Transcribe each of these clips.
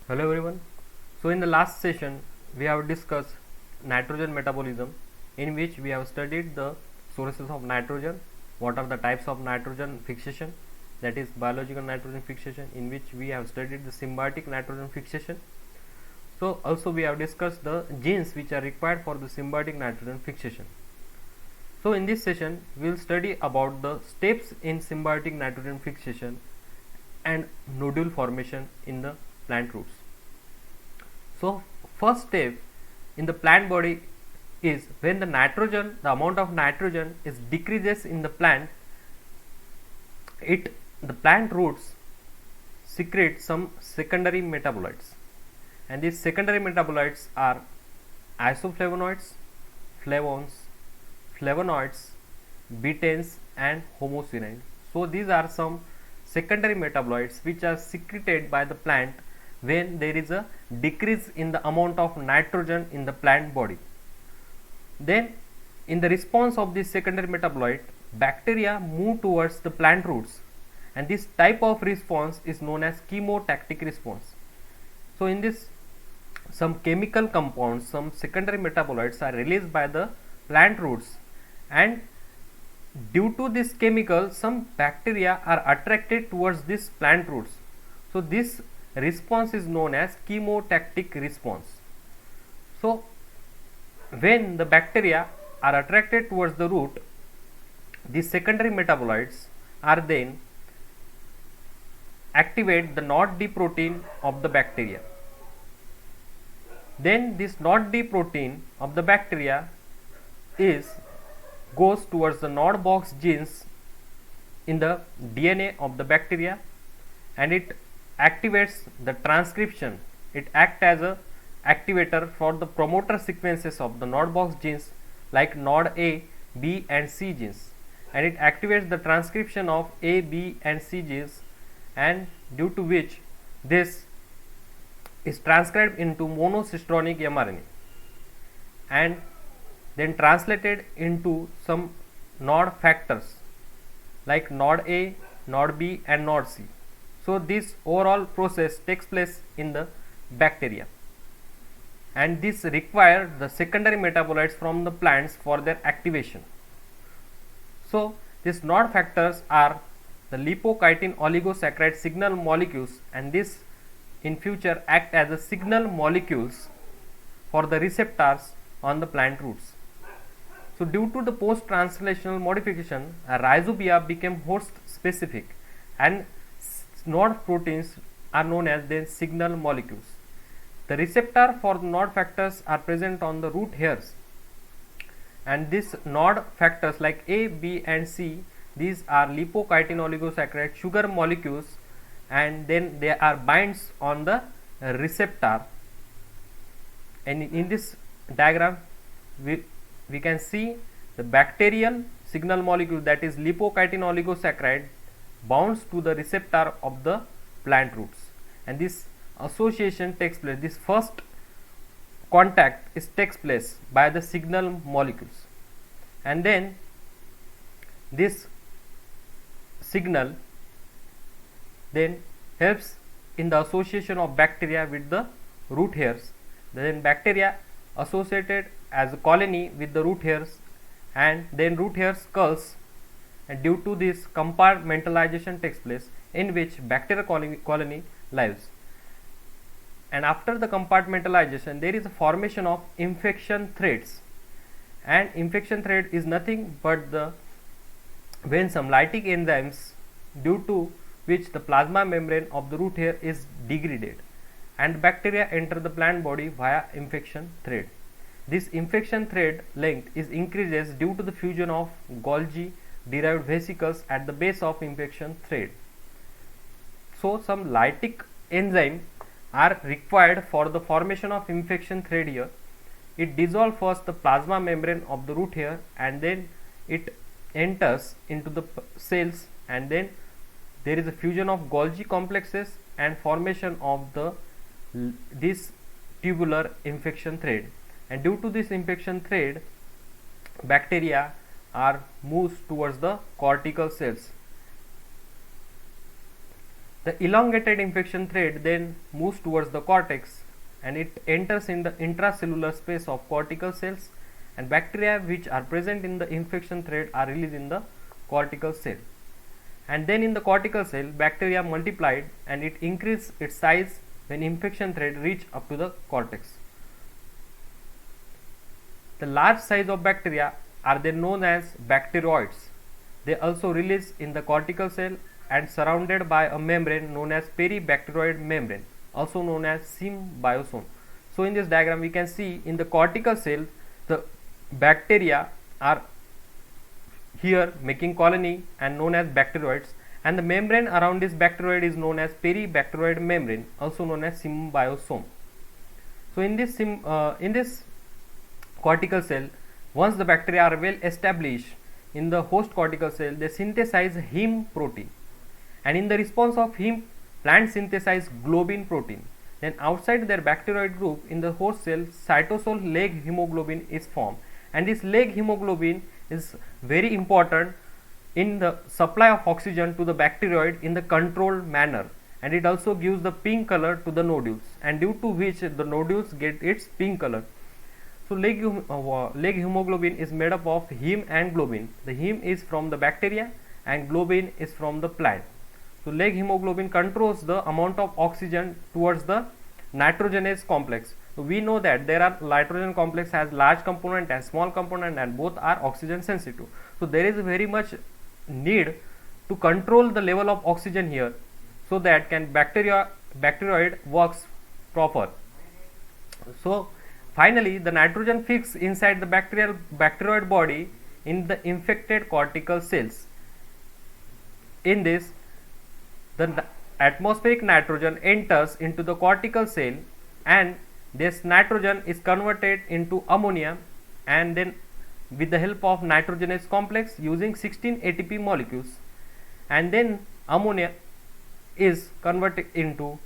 Hello everyone. So in the last session we have discussed nitrogen metabolism, in which we have studied the sources of nitrogen, what are the types of nitrogen fixation, that is biological nitrogen fixation, in which we have studied the symbiotic nitrogen fixation. So also we have discussed the genes which are required for the symbiotic nitrogen fixation. So in this session we will study about the steps in symbiotic nitrogen fixation and nodule formation in the plant roots. So first step in the plant body is when the amount of nitrogen is decreases in the plant, the plant roots secrete some secondary metabolites, and these secondary metabolites are isoflavonoids, flavonoids, betanes and homocysteine. So these are some secondary metabolites which are secreted by the plant when there is a decrease in the amount of nitrogen in the plant body. Then in the response of this secondary metabolite, bacteria move towards the plant roots, and this type of response is known as chemotactic response. So in this, some chemical compounds, some secondary metabolites are released by the plant roots, and due to this chemical some bacteria are attracted towards this plant roots. So this response is known as chemotactic response. So when the bacteria are attracted towards the root, these secondary metabolites are then activate the NOD protein of the bacteria. Then this NOD protein of the bacteria goes towards the NOD box genes in the DNA of the bacteria, and it activates the transcription. It acts as a activator for the promoter sequences of the NOD box genes like NOD A, B and C genes, and it activates the transcription of A, B and C genes, and due to which this is transcribed into monocystronic mRNA and then translated into some NOD factors like NOD A, NOD B and NOD C. So this overall process takes place in the bacteria, and this requires the secondary metabolites from the plants for their activation. So these NOD factors are the lipochitin oligosaccharide signal molecules, and this in future act as a signal molecules for the receptors on the plant roots. So due to the post-translational modification, rhizobia became host specific, and NOD proteins are known as the signal molecules. The receptor for the NOD factors are present on the root hairs, and these NOD factors like A, B and C, these are lipochitin oligosaccharide sugar molecules, and then they are binds on the receptor. And in this diagram we can see the bacterial signal molecule, that is lipochitin oligosaccharide, bounds to the receptor of the plant roots, and this association takes place, this first contact takes place by the signal molecules, and then this signal then helps in the association of bacteria with the root hairs. Then bacteria associated as a colony with the root hairs, and then root hairs culls, and due to this compartmentalization takes place in which bacterial colony lives. And after the compartmentalization there is a formation of infection threads, and infection thread is nothing but when some lytic enzymes, due to which the plasma membrane of the root hair is degraded, and bacteria enter the plant body via infection thread. This infection thread length is increases due to the fusion of Golgi derived vesicles at the base of infection thread. So some lytic enzyme are required for the formation of infection thread here. It dissolves first the plasma membrane of the root hair, and then it enters into the cells, and then there is a fusion of Golgi complexes and formation of this tubular infection thread, and due to this infection thread bacteria are moves towards the cortical cells. The elongated infection thread then moves towards the cortex and it enters in the intracellular space of cortical cells, and bacteria which are present in the infection thread are released in the cortical cell. And then in the cortical cell, bacteria multiplied and it increased its size when infection thread reach up to the cortex. The large size of bacteria are then known as bacteroids. They also release in the cortical cell and surrounded by a membrane known as peribacteroid membrane, also known as symbiosome. So in this diagram we can see in the cortical cell the bacteria are here making colony and known as bacteroids, and the membrane around this bacteroid is known as peribacteroid membrane, also known as symbiosome. So in this cortical cell, once the bacteria are well established in the host cortical cell, they synthesize heme protein, and in the response of heme, plants synthesize globin protein. Then outside their bacteroid group in the host cell, cytosol leg hemoglobin is formed, and this leg hemoglobin is very important in the supply of oxygen to the bacteroid in the controlled manner, and it also gives the pink color to the nodules, and due to which the nodules get its pink color. So leg hemoglobin is made up of heme and globin. The heme is from the bacteria and globin is from the plant. So leg hemoglobin controls the amount of oxygen towards the nitrogenase complex. So we know that there are nitrogen complex has large component and small component, and both are oxygen sensitive. So there is very much need to control the level of oxygen here, so that can bacteroid works proper. So finally the nitrogen fixes inside the bacteroid body in the infected cortical cells. In this, the atmospheric nitrogen enters into the cortical cell, and this nitrogen is converted into ammonia, and then with the help of nitrogenase complex using 16 ATP molecules, and then ammonia is converted into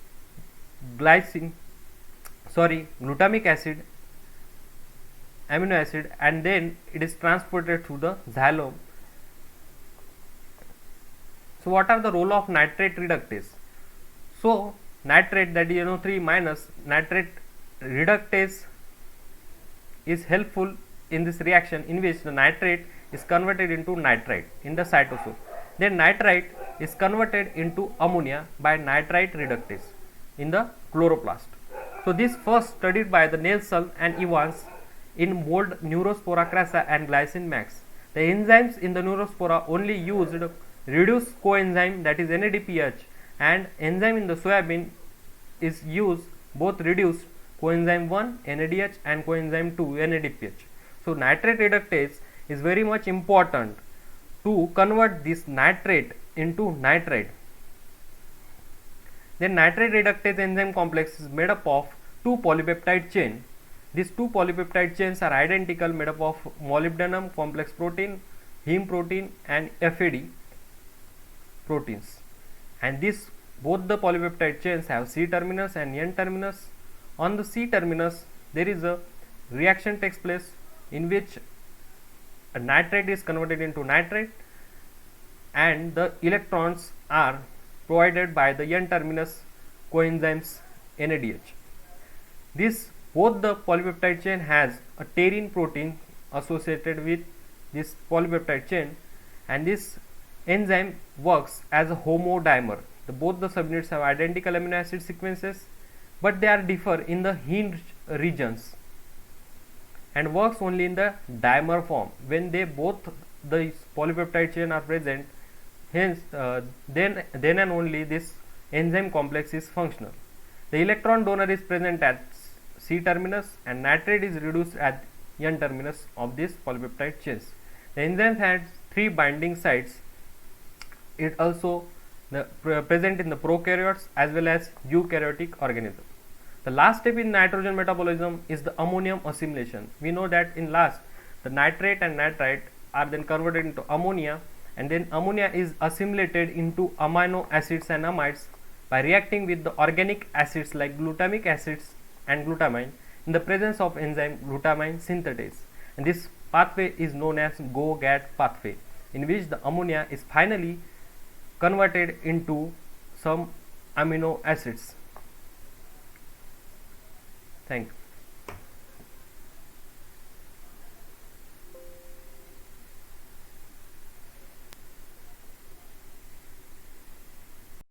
glutamic acid, amino acid, and then it is transported through the xylem. So what are the role of nitrate reductase? So nitrate, that is NO3 minus, nitrate reductase is helpful in this reaction, in which the nitrate is converted into nitrite in the cytosol. Then nitrite is converted into ammonia by nitrite reductase in the chloroplast. So this first studied by the Nelson and Evans in mold Neurospora crassa and Glycine max. The enzymes in the Neurospora only used reduced coenzyme, that is NADPH, and enzyme in the soybean is used both reduced coenzyme 1 NADH and coenzyme 2 NADPH. So nitrate reductase is very much important to convert this nitrate into nitrite. Then nitrate reductase enzyme complex is made up of two polypeptide chain. These two polypeptide chains are identical, made up of molybdenum complex protein, heme protein, and FAD proteins. And this both the polypeptide chains have C terminus and N terminus. On the C terminus there is a reaction takes place in which a nitrate is converted into nitrate, and the electrons are provided by the N terminus coenzymes NADH. This both the polypeptide chain has a pterine protein associated with this polypeptide chain, and this enzyme works as a homodimer. Both the subunits have identical amino acid sequences, but they are differ in the hinged regions and works only in the dimer form when they both the polypeptide chain are present. Hence then and only this enzyme complex is functional. The electron donor is present at C terminus and nitrate is reduced at N terminus of this polypeptide chains. The enzyme has 3 binding sites. It also present in the prokaryotes as well as eukaryotic organism. The last step in nitrogen metabolism is the ammonium assimilation. We know that in last the nitrate and nitrite are then converted into ammonia, and then ammonia is assimilated into amino acids and amides by reacting with the organic acids like glutamic acids and glutamine in the presence of enzyme glutamine synthetase, and this pathway is known as GO-GAT pathway, in which the ammonia is finally converted into some amino acids. Thank you.